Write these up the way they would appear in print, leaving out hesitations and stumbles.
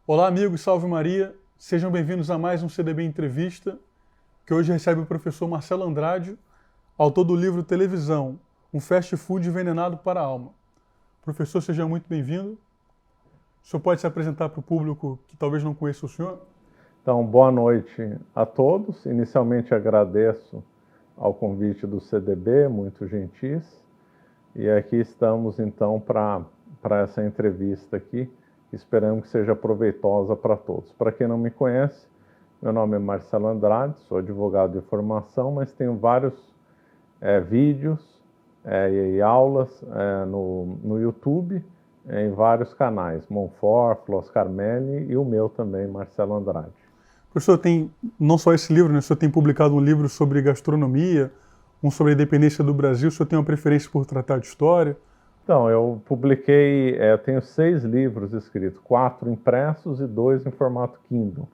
Olá, amigos, salve Maria. Sejam bem-vindos a mais um CDB Entrevista, que hoje recebe o professor Marcelo Andrade, autor do livro Televisão, um fast food envenenado para a alma. Professor, seja muito bem-vindo. O senhor pode se apresentar para o público que talvez não conheça o senhor? Então, boa noite a todos. Inicialmente agradeço ao convite do CDB, muito gentis. E aqui estamos então para essa entrevista aqui. Esperamos que seja proveitosa para todos. Para quem não me conhece, meu nome é Marcelo Andrade, sou advogado de formação, mas tenho vários vídeos e aulas no YouTube, em vários canais, Monfort, Flos Carmelli e o meu também, Marcelo Andrade. O senhor tem não só esse livro, né? O senhor tem publicado um livro sobre gastronomia, um sobre a independência do Brasil. O senhor tem uma preferência por tratar de história? Então, eu publiquei, eu tenho 6 livros escritos, 4 impressos e 2 em formato Kindle.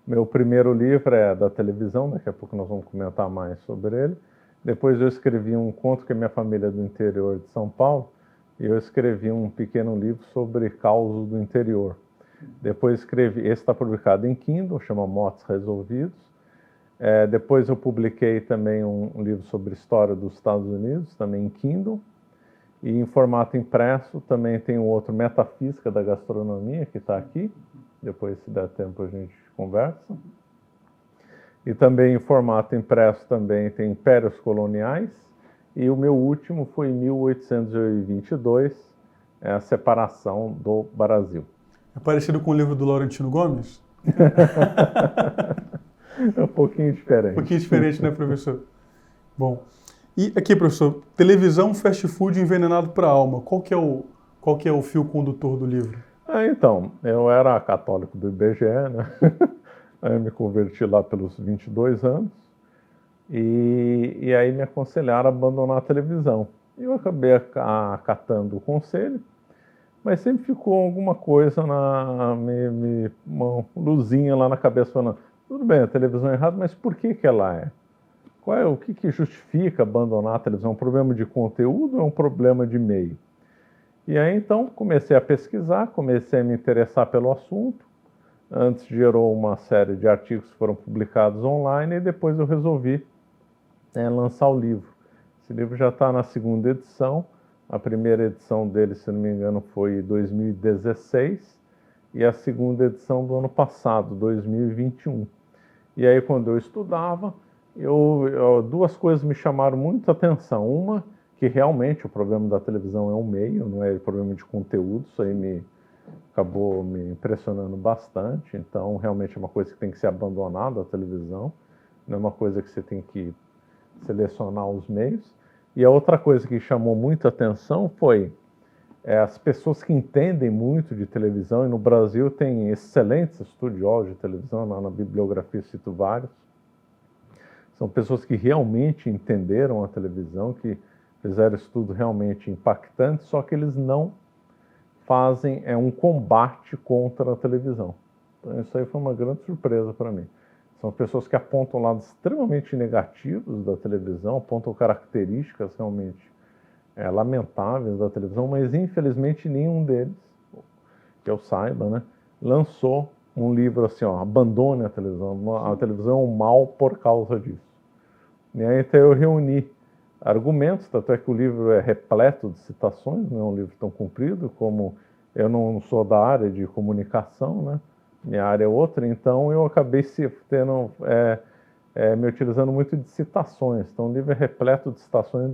Meu primeiro livro é da televisão, daqui a pouco nós vamos comentar mais sobre ele. Depois eu escrevi um conto que é minha família do interior de São Paulo, e eu escrevi um pequeno livro sobre causos do interior. Depois escrevi, esse está publicado em Kindle, chama Motes Resolvidos. Depois eu publiquei também um livro sobre história dos Estados Unidos, também em Kindle. E em formato impresso também tem um outro, Metafísica da Gastronomia, que está aqui. Depois, se der tempo, a gente conversa. E também em formato impresso também tem Impérios Coloniais. E o meu último foi em 1822, a separação do Brasil. É parecido com o livro do Laurentino Gomes? É um pouquinho diferente. Um pouquinho diferente, né, professor? Bom, e aqui, professor, televisão, fast food envenenado para a alma. Qual que é o fio condutor do livro? Então, eu era católico do IBGE, né? Aí eu me converti lá pelos 22 anos. E aí me aconselharam a abandonar a televisão. Eu acabei acatando o conselho, mas sempre ficou alguma coisa, uma luzinha lá na cabeça falando, tudo bem, a televisão é errada, mas por que ela é? O que justifica abandonar a televisão? É um problema de conteúdo ou é um problema de meio? E aí então comecei a pesquisar, comecei a me interessar pelo assunto. Antes gerou uma série de artigos que foram publicados online e depois eu resolvi lançar o livro. Esse livro já está na 2ª edição. A primeira edição dele, se não me engano, foi em 2016 e a 2ª edição do ano passado, 2021. E aí quando eu estudava, duas coisas me chamaram muita atenção. Uma, que realmente o problema da televisão é um meio, não é problema de conteúdo. Isso aí acabou me impressionando bastante. Então, realmente é uma coisa que tem que ser abandonada, a televisão. Não é uma coisa que você tem que selecionar os meios. E a outra coisa que chamou muita atenção foi as pessoas que entendem muito de televisão, e no Brasil tem excelentes estudiosos de televisão, lá na bibliografia cito vários. São pessoas que realmente entenderam a televisão, que fizeram estudo realmente impactante, só que eles não fazem um combate contra a televisão. Então isso aí foi uma grande surpresa para mim. São pessoas que apontam lados extremamente negativos da televisão, apontam características realmente lamentáveis da televisão, mas infelizmente nenhum deles, que eu saiba, né, lançou um livro assim, abandone a televisão é um mal por causa disso. E aí então eu reuni argumentos, tanto é que o livro é repleto de citações, não é um livro tão comprido, como eu não sou da área de comunicação, né? Minha área é outra, então eu acabei me utilizando muito de citações. Então o livro é repleto de citações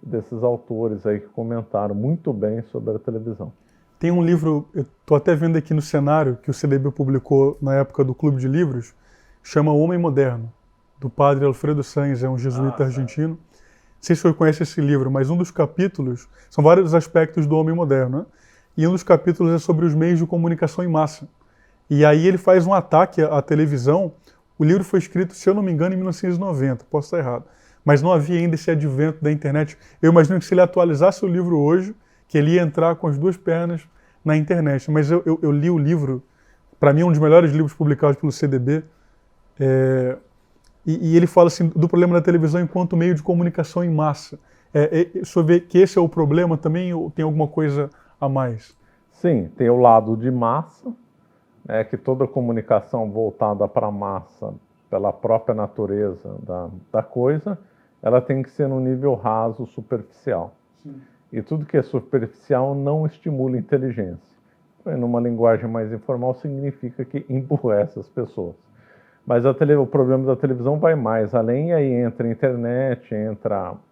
desses autores aí que comentaram muito bem sobre a televisão. Tem um livro, eu estou até vendo aqui no cenário, que o CDB publicou na época do Clube de Livros, chama O Homem Moderno, do padre Alfredo Sanz, é um jesuíta argentino. Não sei se o senhor conhece esse livro, mas um dos capítulos, são vários aspectos do homem moderno, né? E um dos capítulos é sobre os meios de comunicação em massa. E aí ele faz um ataque à televisão. O livro foi escrito, se eu não me engano, em 1990, posso estar errado. Mas não havia ainda esse advento da internet. Eu imagino que se ele atualizasse o livro hoje, que ele ia entrar com as 2 pernas na internet. Mas eu li o livro, para mim é um dos melhores livros publicados pelo CDB, e ele fala assim, do problema da televisão enquanto meio de comunicação em massa. O senhor vê que esse é o problema também, ou tem alguma coisa a mais? Sim, tem o lado de massa, é que toda comunicação voltada para a massa, pela própria natureza da coisa, ela tem que ser no nível raso, superficial. Sim. E tudo que é superficial não estimula inteligência. E numa linguagem mais informal, significa que emburrece as pessoas. Mas o problema da televisão vai mais além, e aí entra a internet,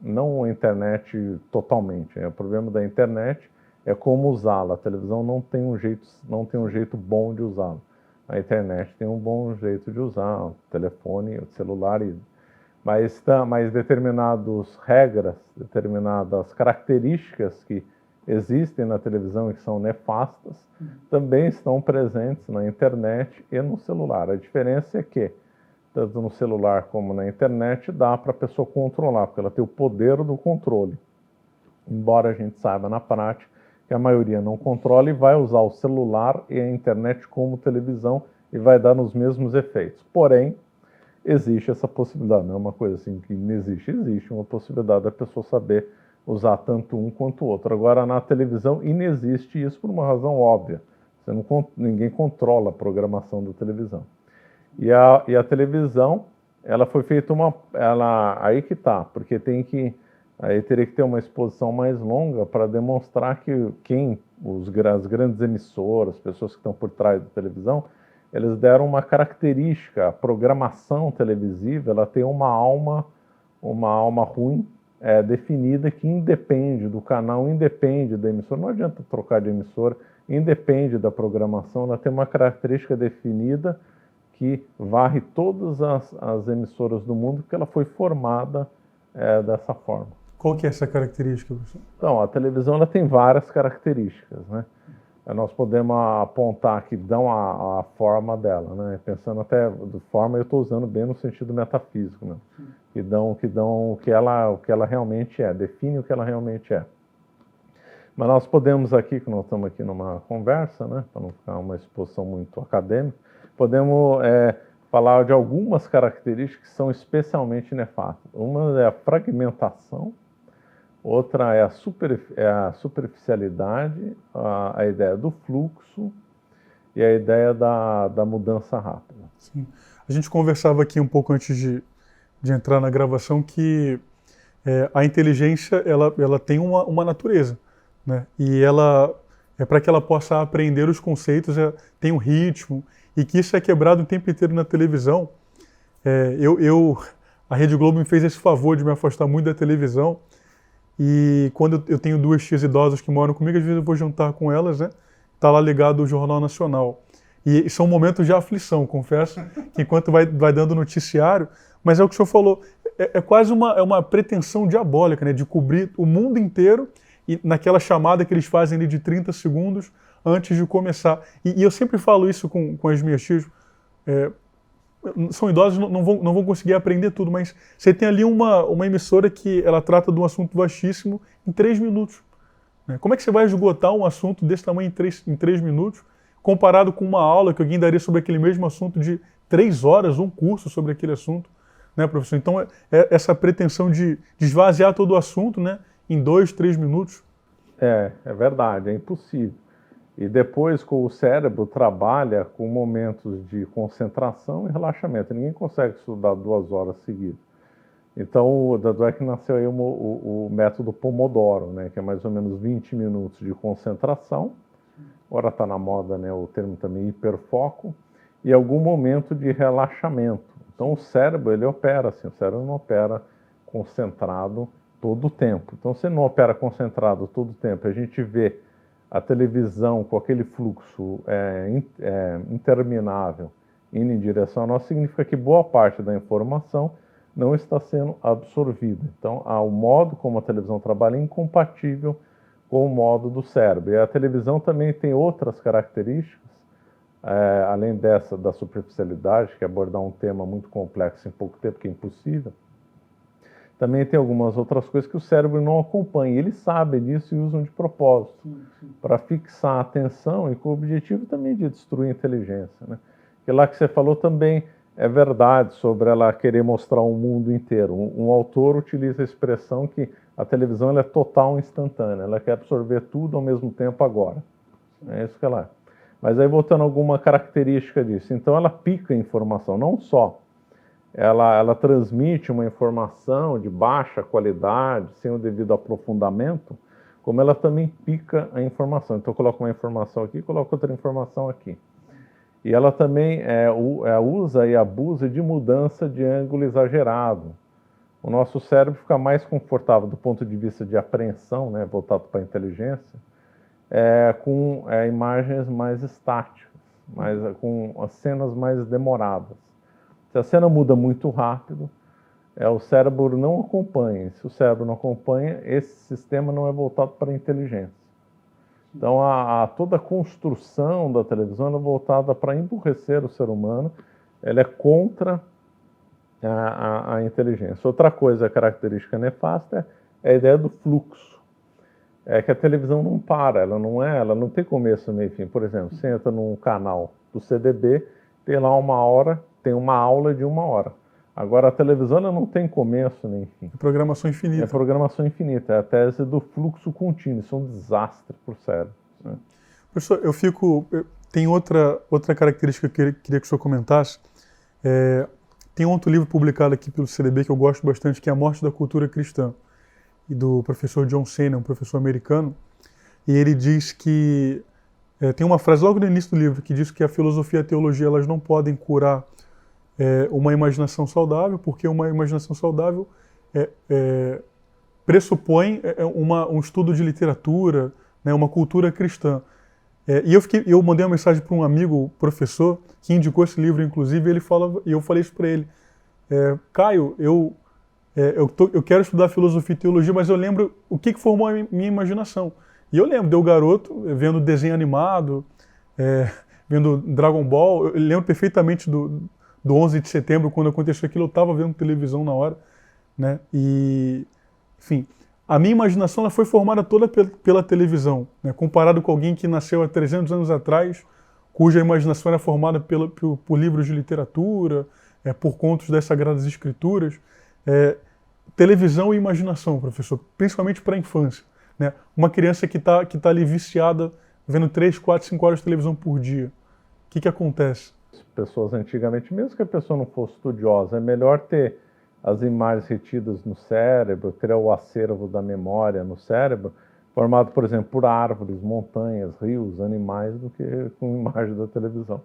não a internet totalmente. O problema da internet é como usá-la. A televisão não tem um jeito bom de usá-la. A internet tem um bom jeito de usar, o telefone, o celular, mas determinadas regras, determinadas características que existem na televisão e que são nefastas, também estão presentes na internet e no celular. A diferença é que, tanto no celular como na internet, dá para a pessoa controlar, porque ela tem o poder do controle. Embora a gente saiba na prática que a maioria não controla e vai usar o celular e a internet como televisão e vai dar nos mesmos efeitos. Porém, existe essa possibilidade, não é uma coisa assim que não existe uma possibilidade da pessoa saber usar tanto um quanto o outro. Agora, na televisão, inexiste isso por uma razão óbvia. Ninguém controla a programação da televisão. E a televisão, ela foi feita aí que tá, porque aí teria que ter uma exposição mais longa para demonstrar que as grandes emissoras, as pessoas que estão por trás da televisão, eles deram uma característica. A programação televisiva, ela tem uma alma ruim, definida, que independe do canal, independe da emissora. Não adianta trocar de emissora, independe da programação. Ela tem uma característica definida que varre todas as emissoras do mundo, porque ela foi formada dessa forma. Qual que é essa característica, professor? Então, a televisão ela tem várias características, né? Nós podemos apontar que dão a forma dela, né? Pensando até de forma, eu estou usando bem no sentido metafísico, né? Que dão o que ela realmente é, define o que ela realmente é. Mas nós podemos aqui, que nós estamos aqui numa conversa, né? Para não ficar uma exposição muito acadêmica, podemos falar de algumas características que são especialmente nefastas. Uma é a fragmentação. Outra é a superficialidade, a ideia do fluxo e a ideia da mudança rápida. Sim. A gente conversava aqui um pouco antes de entrar na gravação que a inteligência ela tem uma natureza, né? E para que ela possa aprender os conceitos, tem um ritmo, e que isso é quebrado o tempo inteiro na televisão. A Rede Globo me fez esse favor de me afastar muito da televisão. E quando eu tenho 2 tias idosas que moram comigo, às vezes eu vou jantar com elas, né? Tá lá ligado o Jornal Nacional. E são momentos de aflição, confesso, que enquanto vai dando noticiário, mas é o que o senhor falou, quase uma pretensão diabólica, né? De cobrir o mundo inteiro e naquela chamada que eles fazem ali de 30 segundos antes de começar. E eu sempre falo isso com as minhas tias, são idosos, não vão conseguir aprender tudo, mas você tem ali uma emissora que ela trata de um assunto vastíssimo em 3 minutos. Né? Como é que você vai esgotar um assunto desse tamanho em 3 minutos, comparado com uma aula que alguém daria sobre aquele mesmo assunto de 3 horas, um curso sobre aquele assunto, né, professor? Então, essa pretensão de esvaziar todo o assunto, né, em 2, 3 minutos. É verdade, é impossível. E depois, o cérebro trabalha com momentos de concentração e relaxamento. Ninguém consegue estudar 2 horas seguidas. Então, daí é que nasceu aí o método Pomodoro, né, que é mais ou menos 20 minutos de concentração. Agora está na moda, né, o termo também hiperfoco. E algum momento de relaxamento. Então, o cérebro, ele opera assim. O cérebro não opera concentrado todo o tempo. Então, se não opera concentrado todo o tempo, a gente vê a televisão com aquele fluxo interminável indo em direção a nós, significa que boa parte da informação não está sendo absorvida. Então, o modo como a televisão trabalha é incompatível com o modo do cérebro. E a televisão também tem outras características, além dessa da superficialidade, que é abordar um tema muito complexo em pouco tempo, que é impossível. Também tem algumas outras coisas que o cérebro não acompanha. Eles sabem disso e usam de propósito para fixar a atenção e com o objetivo também de destruir a inteligência, né? Que lá que você falou também é verdade sobre ela querer mostrar o mundo inteiro. Um autor utiliza a expressão que a televisão ela é total instantânea. Ela quer absorver tudo ao mesmo tempo agora. É isso que ela é. Mas aí voltando a alguma característica disso. Então ela pica informação, não só ela transmite uma informação de baixa qualidade, sem o devido aprofundamento, como ela também pica a informação. Então eu coloco uma informação aqui, coloco outra informação aqui. E ela também usa e abusa de mudança de ângulo exagerado. O nosso cérebro fica mais confortável do ponto de vista de apreensão, né, voltado para a inteligência, com imagens mais estáticas, com as cenas mais demoradas. Se a cena muda muito rápido, o cérebro não acompanha. Se o cérebro não acompanha, esse sistema não é voltado para a inteligência. Então, toda a construção da televisão é voltada para emburrecer o ser humano, ela é contra a inteligência. Outra coisa, característica nefasta, é a ideia do fluxo. É que a televisão não para, ela não tem começo, meio e fim. Por exemplo, você entra num canal do CDB, tem lá tem uma aula de 1 hora. Agora, a televisão ela não tem começo nem fim. É programação infinita. É programação infinita, é a tese do fluxo contínuo. Isso é um desastre para o cérebro. Né? Professor, tem outra característica que eu queria que o senhor comentasse. Tem outro livro publicado aqui pelo CDB que eu gosto bastante, que é A Morte da Cultura Cristã, e do professor John Cena, um professor americano. E ele diz que... tem uma frase logo no início do livro que diz que a filosofia e a teologia elas não podem curar uma imaginação saudável, porque uma imaginação saudável pressupõe um estudo de literatura, né, uma cultura cristã. E eu mandei uma mensagem para um amigo, professor, que indicou esse livro, inclusive, e eu falei isso para ele. Caio, eu quero estudar filosofia e teologia, mas eu lembro o que formou a minha imaginação. E eu lembro, eu garoto, vendo desenho animado, vendo Dragon Ball, eu lembro perfeitamente do 11 de setembro, quando aconteceu aquilo, eu estava vendo televisão na hora, né? E, enfim, a minha imaginação ela foi formada toda pela televisão, né? Comparado com alguém que nasceu há 300 anos atrás, cuja imaginação era formada por livros de literatura, por contos das Sagradas Escrituras. Televisão e imaginação, professor, principalmente para a infância. Né? Uma criança que tá ali viciada, vendo 3, 4, 5 horas de televisão por dia. O que acontece? Pessoas antigamente, mesmo que a pessoa não fosse estudiosa, é melhor ter as imagens retidas no cérebro, ter o acervo da memória no cérebro, formado, por exemplo, por árvores, montanhas, rios, animais, do que com imagem da televisão.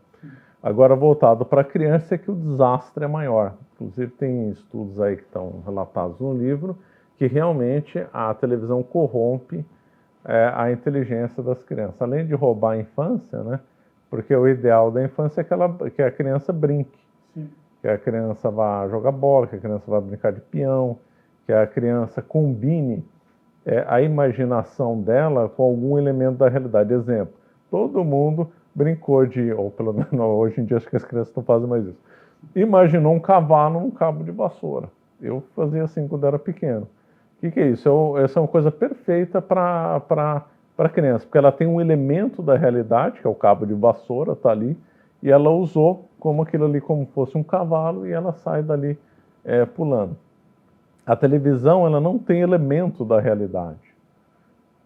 Agora, voltado para a criança, é que o desastre é maior. Inclusive, tem estudos aí que estão relatados no livro, que realmente a televisão corrompe a inteligência das crianças. Além de roubar a infância, né? Porque o ideal da infância é que a criança brinque. Sim. Que a criança vá jogar bola, que a criança vá brincar de peão, que a criança combine a imaginação dela com algum elemento da realidade. Exemplo, todo mundo brincou ou pelo menos hoje em dia acho que as crianças não fazem mais isso, imaginou um cavalo num cabo de vassoura. Eu fazia assim quando era pequeno. O que é isso? Essa é uma coisa perfeita para criança, porque ela tem um elemento da realidade, que é o cabo de vassoura, está ali, e ela usou como aquilo ali, como fosse um cavalo, e ela sai dali pulando. A televisão, ela não tem elemento da realidade.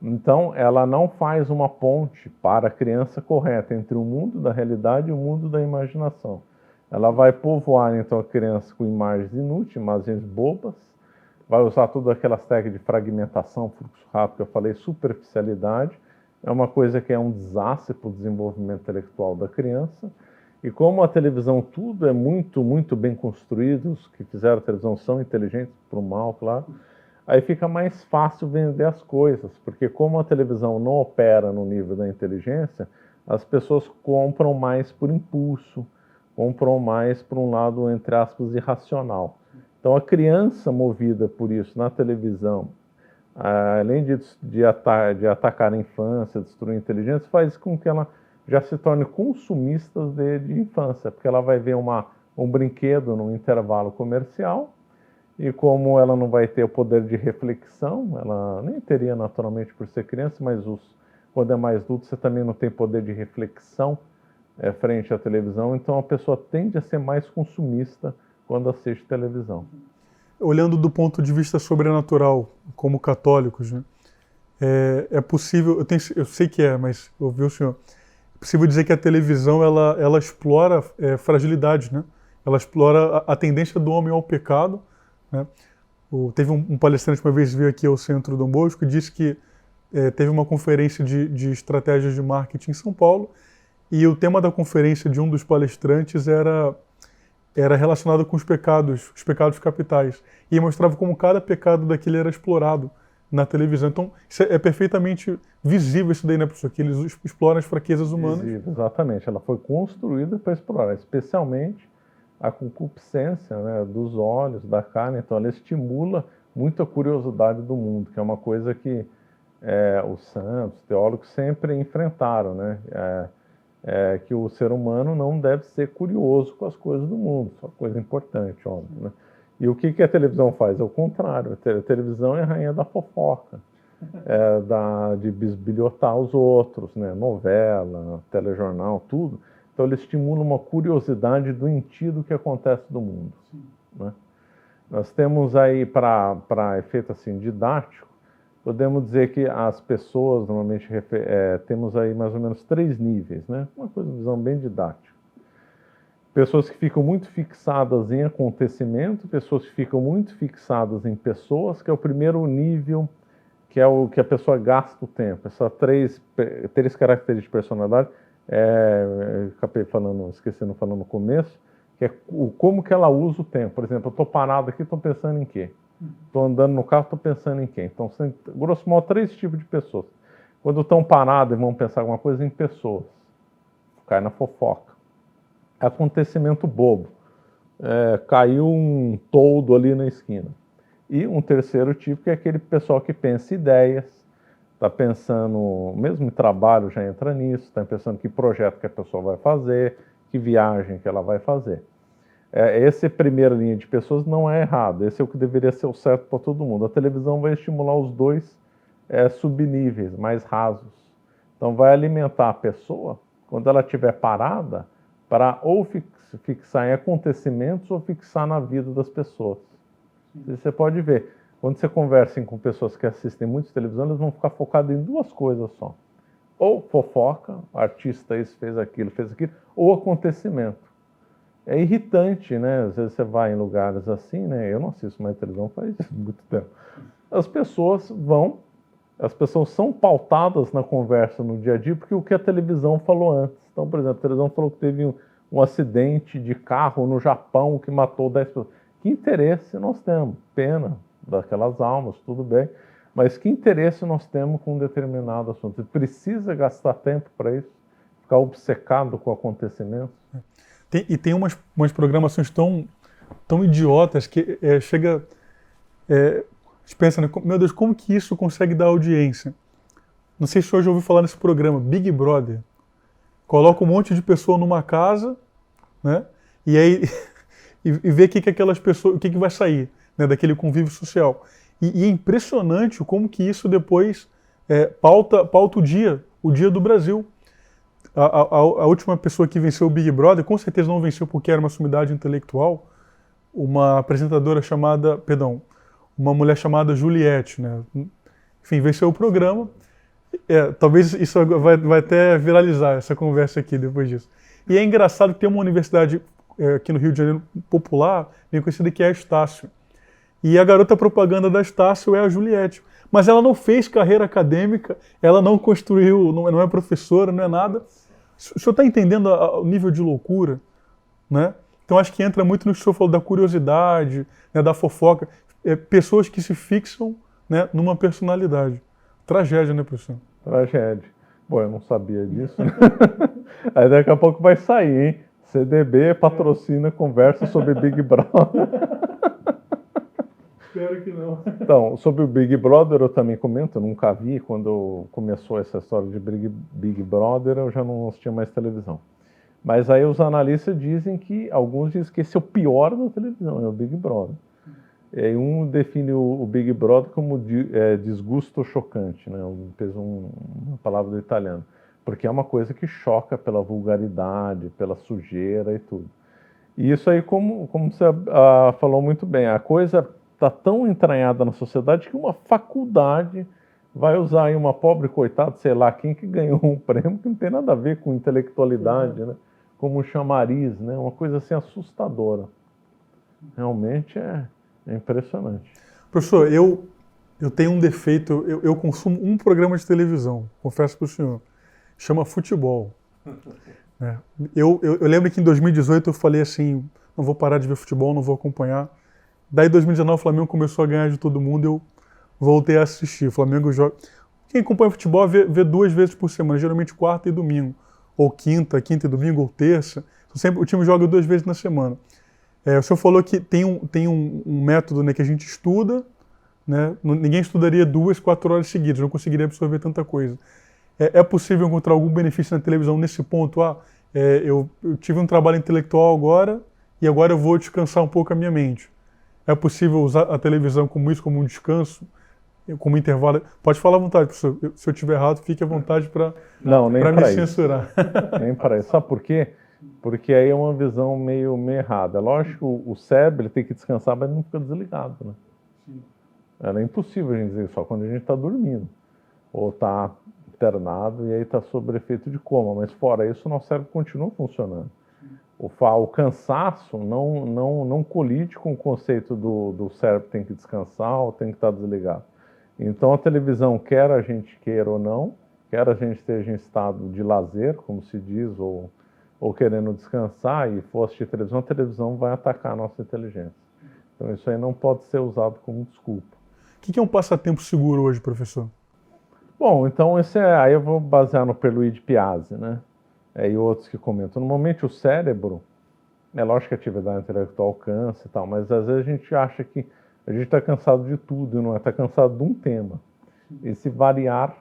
Então, ela não faz uma ponte para a criança correta entre o mundo da realidade e o mundo da imaginação. Ela vai povoar, então, a criança com imagens inúteis, imagens bobas, vai usar todas aquelas técnicas de fragmentação, fluxo rápido que eu falei, superficialidade. É uma coisa que é um desastre para o desenvolvimento intelectual da criança. E como a televisão, tudo é muito, muito bem construído, os que fizeram a televisão são inteligentes, para o mal, claro, aí fica mais fácil vender as coisas, porque como a televisão não opera no nível da inteligência, as pessoas compram mais por impulso, compram mais por um lado, entre aspas, irracional. Então a criança movida por isso na televisão, além de atacar a infância, destruir a inteligência, faz com que ela já se torne consumista de infância, porque ela vai ver um brinquedo num intervalo comercial, e como ela não vai ter o poder de reflexão, ela nem teria naturalmente por ser criança, mas quando é mais adulto você também não tem poder de reflexão frente à televisão, então a pessoa tende a ser mais consumista quando assiste televisão. Olhando do ponto de vista sobrenatural, como católicos, né, é possível, eu sei que mas eu ouvi o senhor, possível dizer que a televisão ela explora fragilidades, né? Ela explora a tendência do homem ao pecado, né? Teve um palestrante que uma vez veio aqui ao Centro Dom Bosco e disse que teve uma conferência de estratégias de marketing em São Paulo e o tema da conferência de um dos palestrantes era relacionado com os pecados capitais. E mostrava como cada pecado daquele era explorado na televisão. Então, isso é perfeitamente visível isso daí, né, professor? Que eles exploram as fraquezas humanas. Visível, exatamente. Ela foi construída para explorar, especialmente a concupiscência, né, dos olhos, da carne. Então, ela estimula muito a curiosidade do mundo, que é uma coisa que os santos, os teólogos sempre enfrentaram, né? Que o ser humano não deve ser curioso com as coisas do mundo, isso é uma coisa importante, óbvio, né? E o que a televisão faz? É o contrário. A televisão é a rainha da fofoca, de bisbilhotar os outros, né? Novela, telejornal, tudo. Então ele estimula uma curiosidade doentia do que acontece no mundo, né? Nós temos aí, para efeito assim, didático, podemos dizer que as pessoas, normalmente, temos aí mais ou menos 3 níveis, né? Uma visão bem didática. Pessoas que ficam muito fixadas em acontecimento, pessoas que ficam muito fixadas em pessoas, que é o primeiro nível, que é o que a pessoa gasta o tempo. Essas três características de personalidade, acabei esquecendo falando no começo, que é como que ela usa o tempo. Por exemplo, eu estou parado aqui, estou pensando em quê? Estou andando no carro, estou pensando em quem? Então, grosso modo, 3 tipos de pessoas. Quando estão parados e vão pensar alguma coisa, em pessoas. Cai na fofoca. Acontecimento bobo. Caiu um toldo ali na esquina. E um terceiro tipo, que é aquele pessoal que pensa ideias, está pensando, mesmo em trabalho já entra nisso, está pensando que projeto que a pessoa vai fazer, que viagem que ela vai fazer. Essa primeira linha de pessoas não é errado, esse é o que deveria ser o certo para todo mundo. A televisão vai estimular os 2 subníveis, mais rasos. Então vai alimentar a pessoa, quando ela estiver parada, para ou fixar em acontecimentos ou fixar na vida das pessoas. Você pode ver, quando você conversa com pessoas que assistem muito televisão, eles vão ficar focados em 2 coisas só. Ou fofoca, o artista esse fez aquilo, ou acontecimento. É irritante, né? Às vezes você vai em lugares assim, né? Eu não assisto mais televisão faz muito tempo. As pessoas são pautadas na conversa no dia a dia porque o que a televisão falou antes. Então, por exemplo, a televisão falou que teve um acidente de carro no Japão que matou 10 pessoas. Que interesse nós temos? Pena daquelas almas, tudo bem. Mas que interesse nós temos com um determinado assunto? Você precisa gastar tempo para isso? Ficar obcecado com acontecimentos? Tem umas programações tão idiotas que chega... a gente pensa, né? Meu Deus, como que isso consegue dar audiência? Não sei se hoje ouviu falar nesse programa, Big Brother. Coloca um monte de pessoa numa casa, né? E aí e vê o que aquelas pessoas, o que vai sair, né, daquele convívio social. E é impressionante como que isso depois pauta o dia do Brasil. A última pessoa que venceu o Big Brother, com certeza não venceu porque era uma sumidade intelectual, uma mulher chamada Juliette, né? Enfim, venceu o programa. Talvez isso vai até viralizar essa conversa aqui depois disso. E é engraçado que tem uma universidade aqui no Rio de Janeiro popular, bem conhecida, que é a Estácio. E a garota propaganda da Estácio é a Juliette. Mas ela não fez carreira acadêmica, ela não construiu, não é professora, não é nada. O senhor está entendendo o nível de loucura, né? Então acho que entra muito no que o senhor falou da curiosidade, né, da fofoca. Pessoas que se fixam, né, numa personalidade. Tragédia, né, professor? Tragédia. Bom, eu não sabia disso, né? Aí daqui a pouco vai sair, hein? CDB patrocina conversa sobre Big Brother. Espero que não. Então, sobre o Big Brother eu também comento, eu nunca vi. Quando começou essa história de Big Brother, eu já não assistia mais televisão. Mas aí os analistas dizem que, alguns dizem que esse é o pior da televisão, é o Big Brother. E um define o Big Brother como desgusto chocante, né? Uma palavra do italiano. Porque é uma coisa que choca pela vulgaridade, pela sujeira e tudo. E isso aí, como você falou muito bem, a coisa está tão entranhada na sociedade que uma faculdade vai usar aí uma pobre coitada, sei lá quem, que ganhou um prêmio que não tem nada a ver com intelectualidade, né? Como um chamariz, né? Uma coisa assim assustadora. Realmente é impressionante. Professor, eu tenho um defeito, eu consumo um programa de televisão, confesso para o senhor, chama futebol. É. Eu lembro que em 2018 eu falei assim, não vou parar de ver futebol, não vou acompanhar. Daí em 2019 o Flamengo começou a ganhar de todo mundo, eu voltei a assistir. O Flamengo joga. Quem acompanha futebol vê 2 vezes por semana, geralmente quarta e domingo. Ou quinta e domingo, ou terça. Sempre, o time joga 2 vezes na semana. O senhor falou que tem um método, né, que a gente estuda, né? Ninguém estudaria 2, 4 horas seguidas, não conseguiria absorver tanta coisa. É possível encontrar algum benefício na televisão nesse ponto? Eu tive um trabalho intelectual agora e agora eu vou descansar um pouco a minha mente. É possível usar a televisão como isso, como um descanso, como intervalo? Pode falar à vontade, professor. Se eu estiver errado, fique à vontade para me censurar. Nem para isso. Sabe por quê? Porque aí é uma visão meio errada. É lógico, o cérebro ele tem que descansar, mas não fica desligado, né? Sim. É impossível a gente dizer só quando a gente está dormindo ou está internado e aí está sob efeito de coma. Mas fora isso, o nosso cérebro continua funcionando. O cansaço não colide com o conceito do cérebro tem que descansar ou tem que estar desligado. Então a televisão, quer a gente queira ou não, quer a gente esteja em estado de lazer, como se diz, ou querendo descansar e for assistir televisão, a televisão vai atacar a nossa inteligência. Então isso aí não pode ser usado como desculpa. O que é um passatempo seguro hoje, professor? Bom, então aí eu vou basear no Pierluigi Piazzi, né? E outros que comentam. Normalmente o cérebro, é lógico que a atividade intelectual cansa e tal, mas às vezes a gente acha que a gente está cansado de tudo, não é? Está cansado de um tema. E se variar,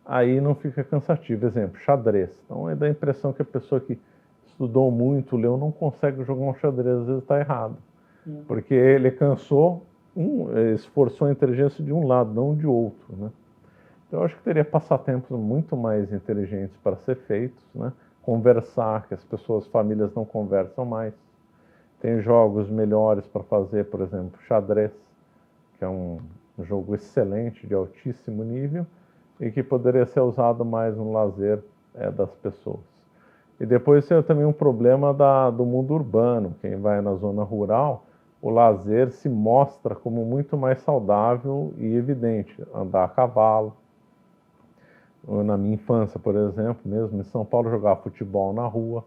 aí não fica cansativo. Exemplo, xadrez. Então dá a impressão que a pessoa que estudou muito, leu, não consegue jogar um xadrez, às vezes está errado. Porque ele cansou, esforçou a inteligência de um lado, não de outro, né? Então eu acho que teria passatempos muito mais inteligentes para ser feitos, né? Conversar, que as pessoas, famílias não conversam mais. Tem jogos melhores para fazer, por exemplo, xadrez, que é um jogo excelente, de altíssimo nível, e que poderia ser usado mais no lazer das pessoas. E depois tem também um problema do mundo urbano. Quem vai na zona rural, o lazer se mostra como muito mais saudável e evidente. Andar a cavalo. Na minha infância, por exemplo, mesmo em São Paulo, jogava futebol na rua.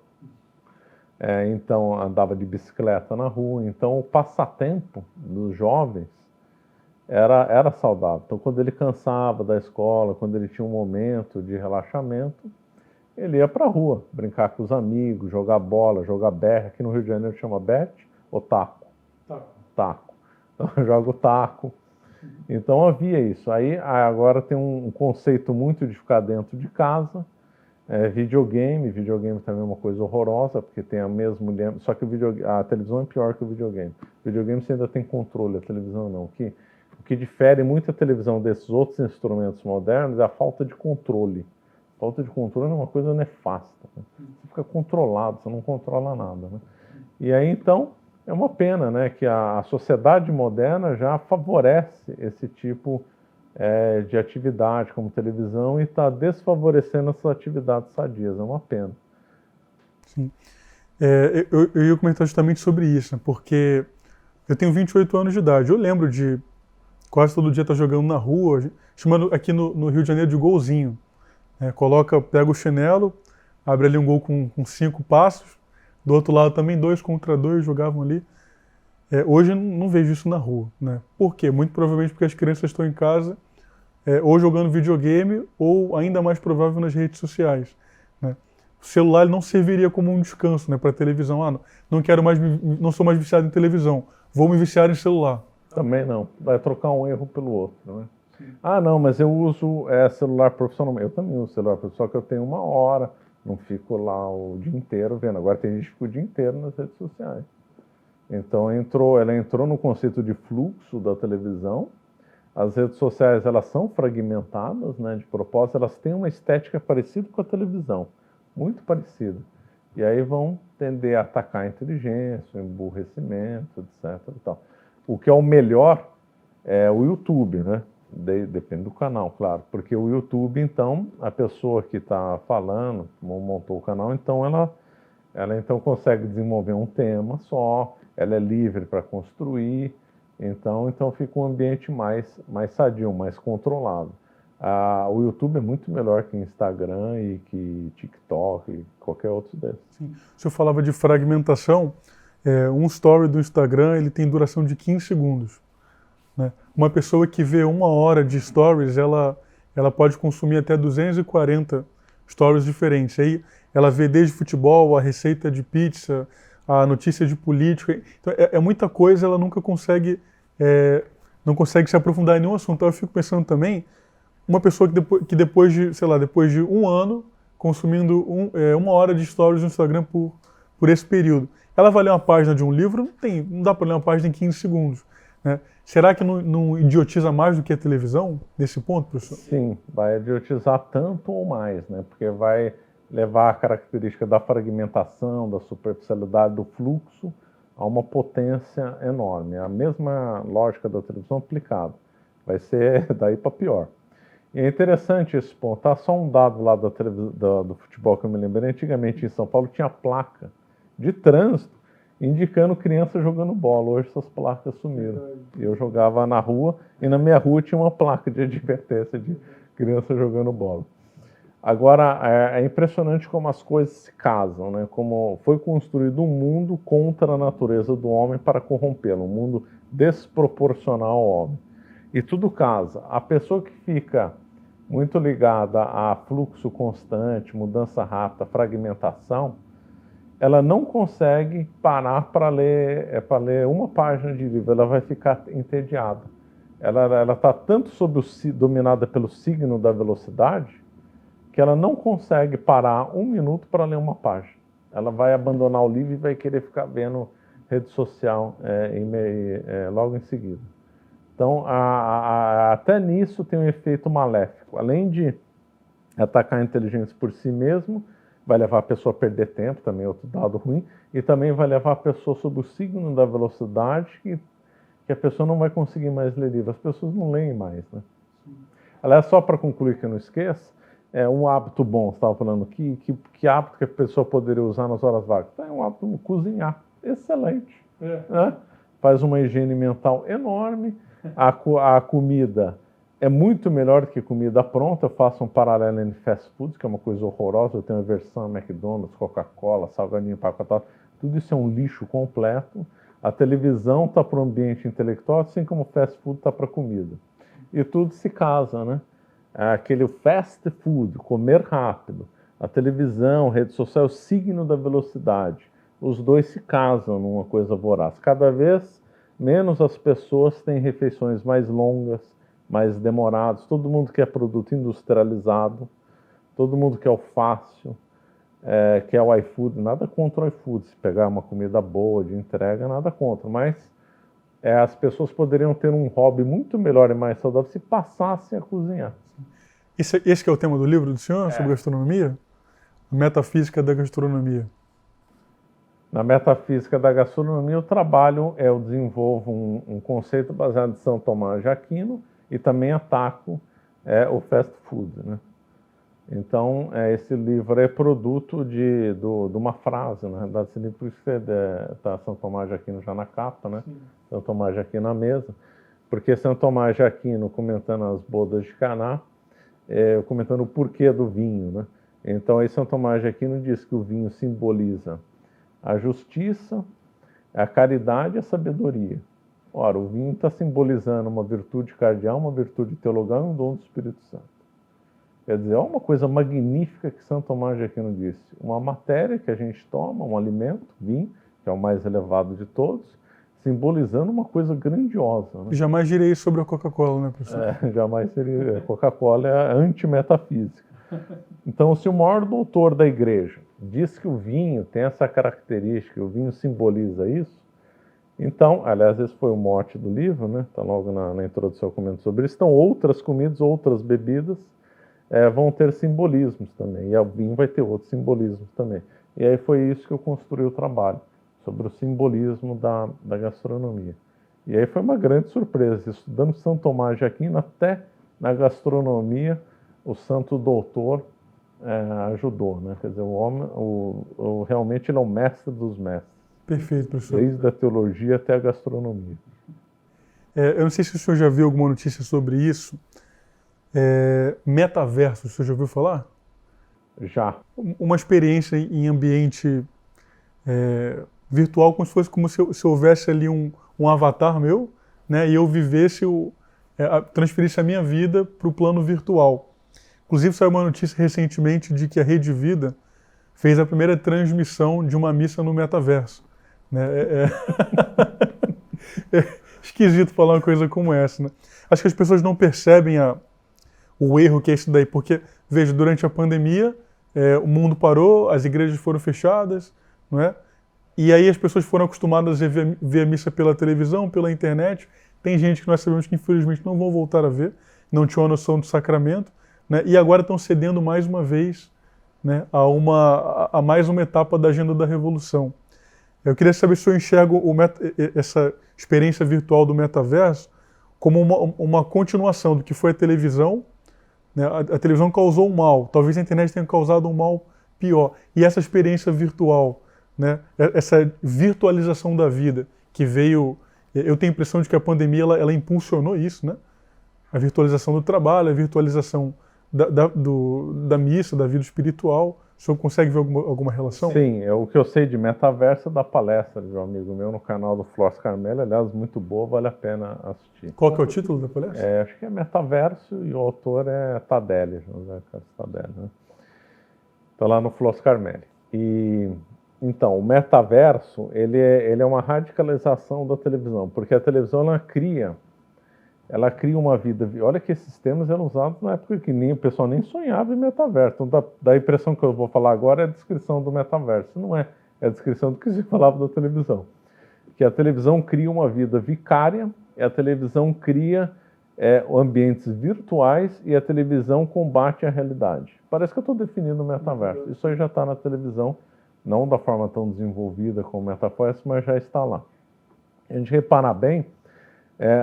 Então, andava de bicicleta na rua. Então, o passatempo dos jovens era saudável. Então, quando ele cansava da escola, quando ele tinha um momento de relaxamento, ele ia para a rua, brincar com os amigos, jogar bola, jogar berra. Aqui no Rio de Janeiro chama bete ou taco? Taco. Então, eu jogo taco. Então havia isso. Aí agora tem um conceito muito de ficar dentro de casa. Videogame também é uma coisa horrorosa, porque tem a mesma... Só que a televisão é pior que o videogame. O videogame você ainda tem controle, a televisão não. O que difere muito a televisão desses outros instrumentos modernos é a falta de controle. A falta de controle é uma coisa nefasta, né? Você fica controlado, você não controla nada, né? E aí então... É uma pena, né, que a sociedade moderna já favorece esse tipo de atividade, como televisão, e está desfavorecendo essas atividades sadias. É uma pena. Sim. Eu ia comentar justamente sobre isso, né, porque eu tenho 28 anos de idade. Eu lembro de quase todo dia estar jogando na rua, chamando aqui no Rio de Janeiro de golzinho. Pega o chinelo, abre ali um gol com 5 passos. Do outro lado também 2 contra 2 jogavam ali. Hoje eu não vejo isso na rua, né? Por quê? Muito provavelmente porque as crianças estão em casa ou jogando videogame ou ainda mais provável nas redes sociais, né? O celular não serviria como um descanso, né, para a televisão. Não sou mais viciado em televisão, vou me viciar em celular. Também não. Vai trocar um erro pelo outro, né? Não, mas eu uso celular profissional. Eu também uso celular profissional, só que eu tenho 1 hora. Não fico lá o dia inteiro vendo. Agora tem gente que fica o dia inteiro nas redes sociais. Então ela entrou no conceito de fluxo da televisão. As redes sociais, elas são fragmentadas, né? De propósito, elas têm uma estética parecida com a televisão. Muito parecida. E aí vão tender a atacar a inteligência, o emburrecimento, etc. E tal. O que é o melhor é o YouTube, né? Depende do canal, claro. Porque o YouTube, então, a pessoa que está falando, montou o canal, então ela então consegue desenvolver um tema só, ela é livre para construir, então fica um ambiente mais sadio, mais controlado. O YouTube é muito melhor que Instagram e que TikTok e qualquer outro desses. Sim. O senhor falava de fragmentação, um story do Instagram ele tem duração de 15 segundos. Né? Uma pessoa que vê 1 hora de stories, ela pode consumir até 240 stories diferentes. Aí ela vê desde futebol, a receita de pizza, a notícia de política. Então é muita coisa, ela nunca consegue, não consegue se aprofundar em nenhum assunto. Então eu fico pensando também, uma pessoa que depois de, sei lá, depois de 1 ano, consumindo 1 hora de stories no Instagram por esse período, ela vai ler uma página de um livro? Não dá para ler uma página em 15 segundos. Né? Será que não idiotiza mais do que a televisão, nesse ponto, professor? Sim, vai idiotizar tanto ou mais, né? Porque vai levar a característica da fragmentação, da superficialidade, do fluxo, a uma potência enorme. A mesma lógica da televisão aplicada. Vai ser daí para pior. E é interessante esse ponto. Tá? Só um dado lá do futebol que eu me lembrei. Antigamente em São Paulo tinha placa de trânsito indicando criança jogando bola. Hoje essas placas sumiram. E eu jogava na rua e na minha rua tinha uma placa de advertência de criança jogando bola. Agora, é impressionante como as coisas se casam, né? Como foi construído um mundo contra a natureza do homem para corrompê-lo, um mundo desproporcional ao homem. E tudo casa. A pessoa que fica muito ligada a fluxo constante, mudança rápida, fragmentação, ela não consegue parar para ler uma página de livro, ela vai ficar entediada. Ela está tanto dominada pelo signo da velocidade que ela não consegue parar 1 minuto para ler uma página. Ela vai abandonar o livro e vai querer ficar vendo rede social logo em seguida. Então, até nisso tem um efeito maléfico. Além de atacar a inteligência por si mesmo, vai levar a pessoa a perder tempo, também é outro dado ruim, e também vai levar a pessoa sob o signo da velocidade, que a pessoa não vai conseguir mais ler livro. As pessoas não leem mais, né? Aliás, só para concluir que eu não esqueça, um hábito bom, você estava falando, que hábito que a pessoa poderia usar nas horas vagas? É um hábito cozinhar, excelente. Né? Faz uma higiene mental enorme, a comida é muito melhor do que comida pronta. Eu faço um paralelo em fast food, que é uma coisa horrorosa. Eu tenho a versão McDonald's, Coca-Cola, salgadinho empacotado. Tudo isso é um lixo completo. A televisão está para o ambiente intelectual, assim como o fast food está para a comida. E tudo se casa, né? Aquele fast food, comer rápido. A televisão, rede social, o signo da velocidade. Os dois se casam numa coisa voraz. Cada vez menos as pessoas têm refeições mais longas, mais demoradas. Todo mundo quer produto industrializado, todo mundo quer o fácil, quer o iFood. Nada contra o iFood, se pegar uma comida boa de entrega, nada contra. Mas as pessoas poderiam ter um hobby muito melhor e mais saudável se passassem a cozinhar. Esse que é o tema do livro do senhor, sobre gastronomia? A metafísica da gastronomia. Na metafísica da gastronomia, eu desenvolvo um conceito baseado em São Tomás de Aquino e também ataco o fast food, né? Então, esse livro é produto de uma frase, na verdade, esse livro, por isso que está São Tomás de Aquino já na capa, né? Sim. São Tomás de Aquino na mesa, porque São Tomás de Aquino, comentando as bodas de Caná, comentando o porquê do vinho, né? Então, aí São Tomás de Aquino diz que o vinho simboliza a justiça, a caridade e a sabedoria. Ora, o vinho está simbolizando uma virtude cardeal, uma virtude teologal e um dom do Espírito Santo. Quer dizer, é uma coisa magnífica que São Tomás de Aquino disse. Uma matéria que a gente toma, um alimento, vinho, que é o mais elevado de todos, simbolizando uma coisa grandiosa. Né? Jamais direi sobre a Coca-Cola, né, professor? Jamais seria. Coca-Cola é antimetafísica. Então, se o maior doutor da igreja diz que o vinho tem essa característica, o vinho simboliza isso, então, aliás, esse foi o mote do livro, né? Está logo na introdução eu comento sobre isso. Então, outras comidas, outras bebidas vão ter simbolismos também, e o vinho vai ter outros simbolismos também. E aí foi isso que eu construí o trabalho, sobre o simbolismo da gastronomia. E aí foi uma grande surpresa, estudando São Tomás de Aquino, até na gastronomia, o santo doutor ajudou, né? Quer dizer, o homem, realmente ele é o mestre dos mestres. Perfeito, professor. Desde a teologia até a gastronomia. Eu não sei se o senhor já viu alguma notícia sobre isso. Metaverso, o senhor já ouviu falar? Já. Uma experiência em ambiente virtual, como se houvesse ali um avatar meu, né, e eu vivesse, transferisse a minha vida para o plano virtual. Inclusive, saiu uma notícia recentemente de que a Rede Vida fez a primeira transmissão de uma missa no metaverso. Né? É esquisito falar uma coisa como essa. Né? Acho que as pessoas não percebem o erro que é isso daí, porque, veja, durante a pandemia, o mundo parou, as igrejas foram fechadas, não é? E aí as pessoas foram acostumadas a ver a missa pela televisão, pela internet. Tem gente que nós sabemos que infelizmente não vão voltar a ver, não tinham a noção do sacramento, né? E agora estão cedendo mais uma vez, né, a mais uma etapa da agenda da revolução. Eu queria saber se eu enxergo essa experiência virtual do metaverso como uma continuação do que foi a televisão. Né? A televisão causou um mal, talvez a internet tenha causado um mal pior. E essa experiência virtual, né? Essa virtualização da vida que veio... Eu tenho a impressão de que a pandemia ela impulsionou isso, né? A virtualização do trabalho, a virtualização da missa, da vida espiritual. O senhor consegue ver alguma relação? Sim, o que eu sei de metaverso é da palestra de um amigo meu no canal do Floss Carmelli, aliás, muito boa, vale a pena assistir. Qual que é o título da palestra? Acho que é Metaverso e o autor é Tadelli, José Carlos Tadelli, né? Está lá no Floss Carmelli. Então, o metaverso, ele é uma radicalização da televisão, porque a televisão ela cria uma vida... Olha que esses termos eram usados na época que o pessoal nem sonhava em metaverso. Então, dá a impressão que eu vou falar agora é a descrição do metaverso. Não é a descrição do que se falava da televisão. Que a televisão cria uma vida vicária, e a televisão cria ambientes virtuais, e a televisão combate a realidade. Parece que eu estou definindo o metaverso. Isso aí já está na televisão, não da forma tão desenvolvida como o metaverso, mas já está lá. A gente reparar bem,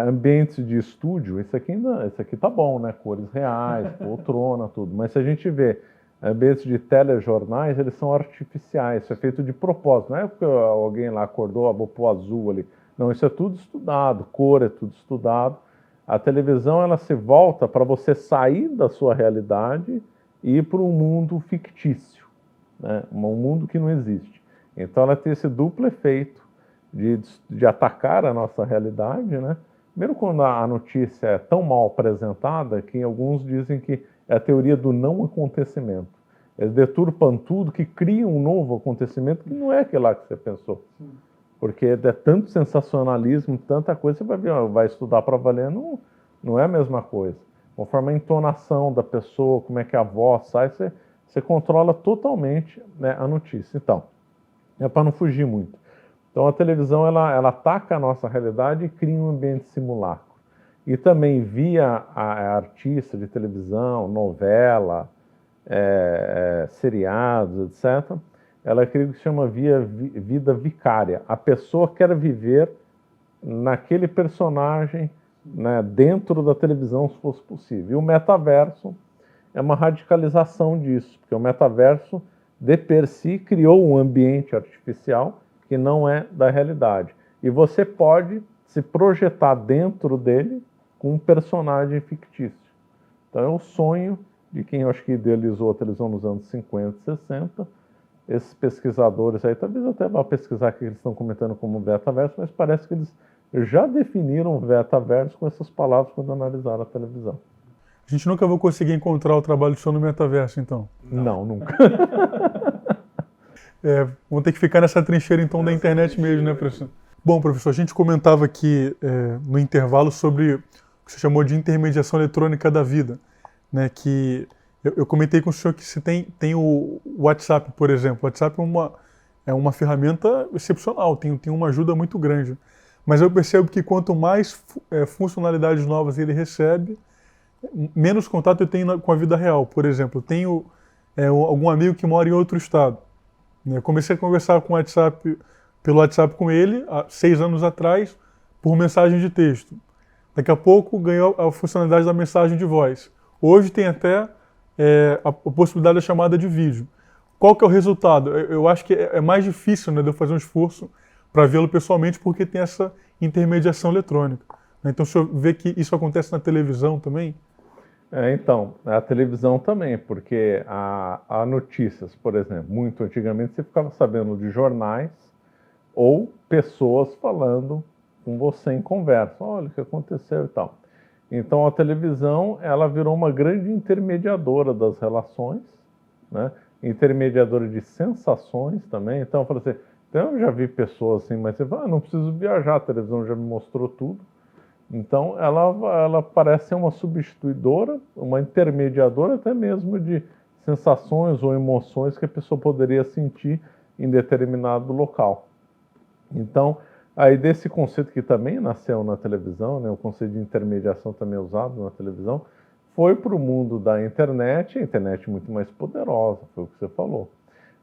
ambientes de estúdio, esse aqui tá bom, né? Cores reais, poltrona, tudo. Mas se a gente vê ambientes de telejornais, eles são artificiais, isso é feito de propósito. Não é porque alguém lá acordou, vou pôr azul ali. Não, isso é tudo estudado, cor é tudo estudado. A televisão, ela se volta para você sair da sua realidade e ir para um mundo fictício, né? Um mundo que não existe. Então ela tem esse duplo efeito de atacar a nossa realidade, né? Primeiro, quando a notícia é tão mal apresentada que alguns dizem que é a teoria do não acontecimento. Eles deturpam tudo, que criam um novo acontecimento que não é aquele lá que você pensou. Porque é tanto sensacionalismo, tanta coisa, você vai ver, vai estudar para valer, não é a mesma coisa. Conforme a entonação da pessoa, como é que a voz sai, você controla totalmente, né, a notícia. Então, é para não fugir muito. Então a televisão ela ataca a nossa realidade e cria um ambiente simulacro. E também via a artista de televisão, novela, seriados, etc., ela cria o que se chama vida vicária. A pessoa quer viver naquele personagem, né, dentro da televisão, se fosse possível. E o metaverso é uma radicalização disso, porque o metaverso, de per si, criou um ambiente artificial que não é da realidade. E você pode se projetar dentro dele com um personagem fictício. Então é o sonho de quem eu acho que idealizou a televisão nos anos 50 e 60. Esses pesquisadores aí, talvez até vá pesquisar o que eles estão comentando como metaverso, mas parece que eles já definiram o metaverso com essas palavras quando analisaram a televisão. A gente nunca vai conseguir encontrar o trabalho do senhor no metaverso, então? Não, nunca. Vamos ter que ficar nessa trincheira, então, da internet mesmo, né, professor? Bom, professor, a gente comentava aqui no intervalo sobre o que você chamou de intermediação eletrônica da vida, né, que eu comentei com o senhor que você tem o WhatsApp, por exemplo. O WhatsApp é uma ferramenta excepcional, tem uma ajuda muito grande. Mas eu percebo que quanto mais funcionalidades novas ele recebe, menos contato eu tenho com a vida real. Por exemplo, eu tenho algum amigo que mora em outro estado. Eu comecei a conversar pelo WhatsApp com ele há 6 anos atrás, por mensagem de texto. Daqui a pouco ganhou a funcionalidade da mensagem de voz. Hoje tem até a possibilidade da chamada de vídeo. Qual que é o resultado? Eu acho que é mais difícil, né, de eu fazer um esforço para vê-lo pessoalmente porque tem essa intermediação eletrônica. Então, o senhor vê que isso acontece na televisão também? Então, a televisão também, porque há notícias, por exemplo, muito antigamente você ficava sabendo de jornais ou pessoas falando com você em conversa, olha o que aconteceu e tal. Então a televisão, ela virou uma grande intermediadora das relações, né? Intermediadora de sensações também. Então eu falei assim, então eu já vi pessoas assim, mas você fala, não preciso viajar, a televisão já me mostrou tudo. Então ela parece ser uma substituidora, uma intermediadora até mesmo de sensações ou emoções que a pessoa poderia sentir em determinado local. Então, aí desse conceito que também nasceu na televisão, né, o conceito de intermediação também é usado na televisão, foi para o mundo da internet, a internet muito mais poderosa, foi o que você falou.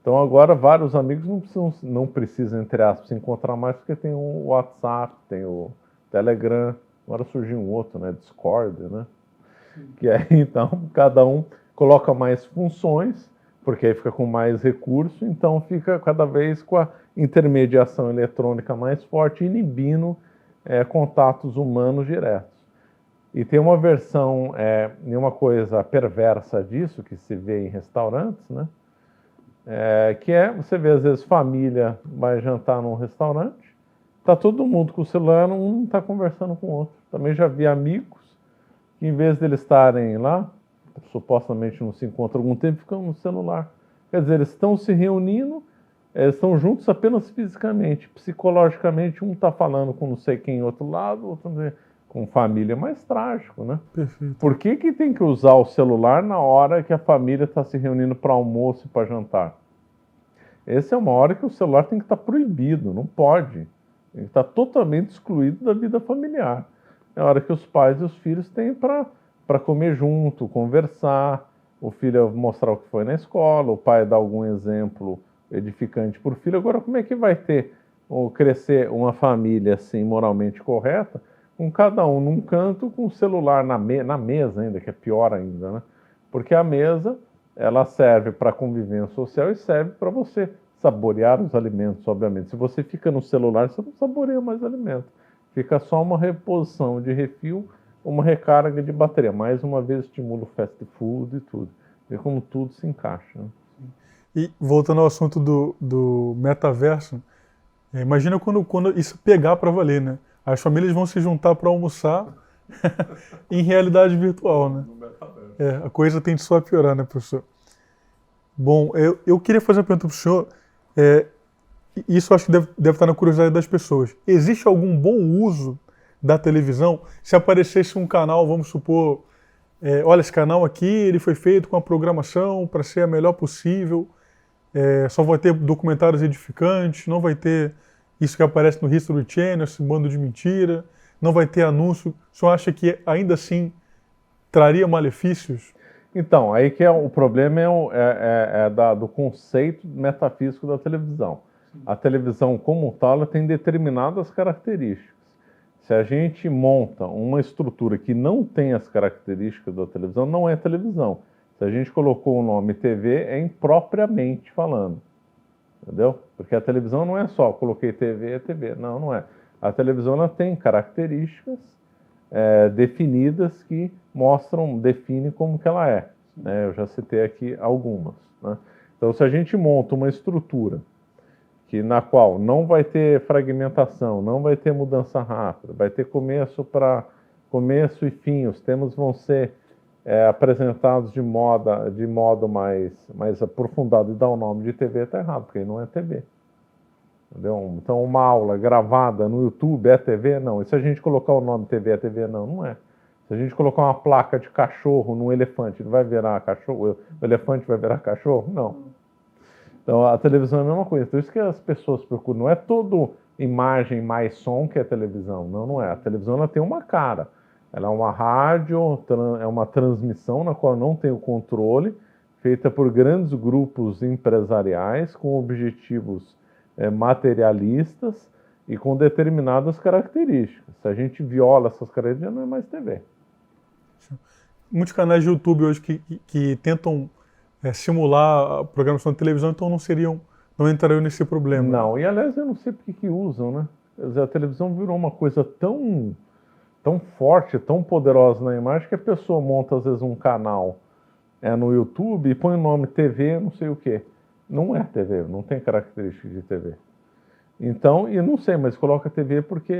Então agora vários amigos não precisam, entre aspas, se encontrar mais, porque tem o WhatsApp, tem o Telegram, agora surgiu um outro, né, Discord, né? Que aí então cada um coloca mais funções, porque aí fica com mais recurso, então fica cada vez com a intermediação eletrônica mais forte, inibindo contatos humanos diretos. E tem uma versão, uma coisa perversa disso, que se vê em restaurantes, né? Que você vê às vezes família vai jantar num restaurante, tá todo mundo com o celular, um está conversando com o outro. Também já vi amigos que em vez de eles estarem lá, supostamente não se encontram algum tempo, ficam no celular. Quer dizer, eles estão se reunindo, eles estão juntos apenas fisicamente. Psicologicamente, um está falando com não sei quem em outro lado, outro com família. É mais trágico, né? Perfeito. Por que tem que usar o celular na hora que a família está se reunindo para almoço e para jantar? Essa é uma hora que o celular tem que estar proibido, não pode. Tem que estar totalmente excluído da vida familiar. É a hora que os pais e os filhos têm para comer junto, conversar, o filho mostrar o que foi na escola, o pai dar algum exemplo edificante para o filho. Agora, como é que vai ter ou crescer uma família assim moralmente correta, com cada um num canto, com o celular na mesa ainda, que é pior ainda, né? Porque a mesa, ela serve para convivência social e serve para você saborear os alimentos, obviamente. Se você fica no celular, você não saboreia mais alimento. Fica só uma reposição de refil, uma recarga de bateria. Mais uma vez estimula o fast food e tudo. Vê como tudo se encaixa. Né? E voltando ao assunto do metaverso, imagina quando isso pegar para valer, né? As famílias vão se juntar para almoçar em realidade virtual, né? A coisa tende só a piorar, né, professor? Bom, eu queria fazer uma pergunta para o senhor. Isso acho que deve estar na curiosidade das pessoas. Existe algum bom uso da televisão? Se aparecesse um canal, vamos supor, olha, esse canal aqui ele foi feito com a programação para ser a melhor possível, só vai ter documentários edificantes, não vai ter isso que aparece no History Channel, esse bando de mentira, não vai ter anúncio. O senhor acha que ainda assim traria malefícios? Então, aí que o problema do conceito metafísico da televisão. A televisão como tal, ela tem determinadas características. Se a gente monta uma estrutura que não tem as características da televisão, não é televisão. Se a gente colocou o nome TV, é impropriamente falando. Entendeu? Porque a televisão não é só, coloquei TV, é TV. Não, não é. A televisão ela tem características definidas que definem como que ela é. Né? Eu já citei aqui algumas. Né? Então, se a gente monta uma estrutura na qual não vai ter fragmentação, não vai ter mudança rápida, vai ter começo e fim, os temas vão ser apresentados de modo mais aprofundado, e dar o nome de TV está errado, porque não é TV. Entendeu? Então, uma aula gravada no YouTube é TV? Não. E se a gente colocar o nome TV, é TV? Não, não é. Se a gente colocar uma placa de cachorro num elefante, ele vai virar cachorro? O elefante vai virar cachorro? Não. Então, a televisão é a mesma coisa. Então, isso que as pessoas procuram. Não é tudo imagem mais som que é televisão. Não, não é. A televisão ela tem uma cara. Ela é uma rádio, é uma transmissão na qual não tem o controle, feita por grandes grupos empresariais com objetivos materialistas, e com determinadas características. Se a gente viola essas características, não é mais TV. Muitos canais de YouTube hoje que tentam simular a programação de televisão, então não entrariam nesse problema. Não, e aliás eu não sei por que usam, né? Quer dizer, a televisão virou uma coisa tão forte, tão poderosa na imagem, que a pessoa monta às vezes um canal no YouTube e põe o nome TV, não sei o quê. Não é TV, não tem característica de TV. Então, e não sei, mas coloca TV porque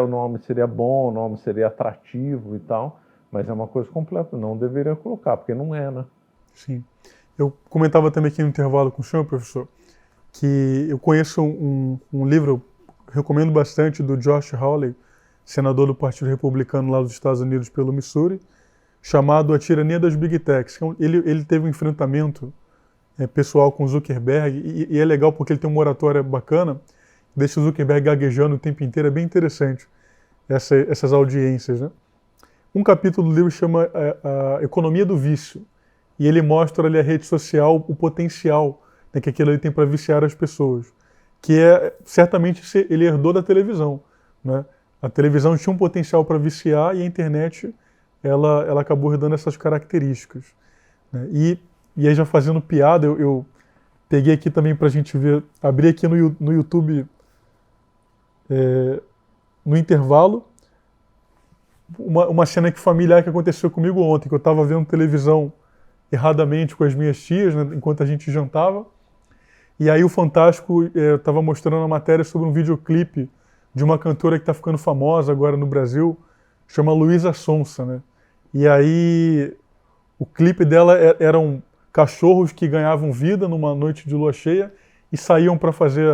o nome seria bom, o nome seria atrativo e tal, mas é uma coisa completa, não deveria colocar, porque não é, né? Sim. Eu comentava também aqui no intervalo com o senhor, professor, que eu conheço um livro, recomendo bastante, do Josh Hawley, senador do Partido Republicano lá dos Estados Unidos pelo Missouri, chamado A Tirania das Big Techs. Ele teve um enfrentamento pessoal com Zuckerberg, e é legal porque ele tem uma oratória bacana, deixa o Zuckerberg gaguejando o tempo inteiro, é bem interessante essas audiências, né? Um capítulo do livro chama a Economia do Vício, e ele mostra ali a rede social, o potencial, né, que aquilo ali tem para viciar as pessoas, que certamente ele herdou da televisão, né? A televisão tinha um potencial para viciar e a internet ela acabou herdando essas características, né? E aí, já fazendo piada, eu peguei aqui também para a gente ver, abri aqui no YouTube, no intervalo, uma cena familiar que aconteceu comigo ontem, que eu estava vendo televisão erradamente com as minhas tias, né, enquanto a gente jantava, e aí o Fantástico estava mostrando uma matéria sobre um videoclipe de uma cantora que está ficando famosa agora no Brasil, chama Luísa Sonza, né? E aí o clipe dela eram cachorros que ganhavam vida numa noite de lua cheia e saíam para fazer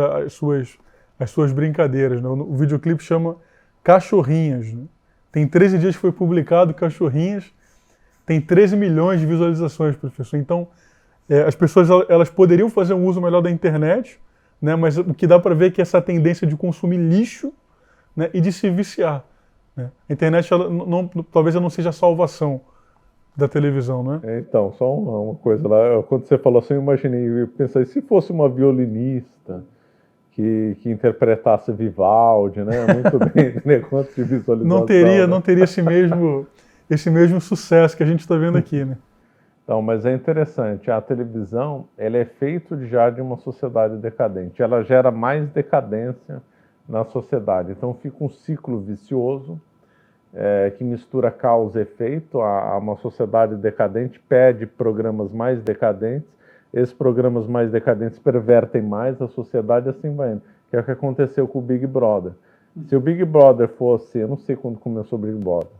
as suas brincadeiras, né? O videoclipe chama Cachorrinhas, né? Tem 13 dias que foi publicado Cachorrinhas, tem 13 milhões de visualizações, professor. Então, as pessoas elas poderiam fazer um uso melhor da internet, né? Mas o que dá para ver é que essa tendência de consumir lixo, né, e de se viciar, né? A internet talvez ela não seja a salvação da televisão, né? Então, só uma coisa lá, quando você falou assim, eu imaginei, eu pensei, se fosse uma violinista que interpretasse Vivaldi, né, muito bem, negócio de visualização. Não teria esse mesmo sucesso que a gente está vendo aqui, né? Então, mas é interessante, a televisão, ela é feita já de uma sociedade decadente, ela gera mais decadência na sociedade, então fica um ciclo vicioso, que mistura causa e efeito. Uma sociedade decadente pede programas mais decadentes, esses programas mais decadentes pervertem mais a sociedade, assim vai indo, que é o que aconteceu com o Big Brother. Se o Big Brother fosse, eu não sei quando começou o Big Brother,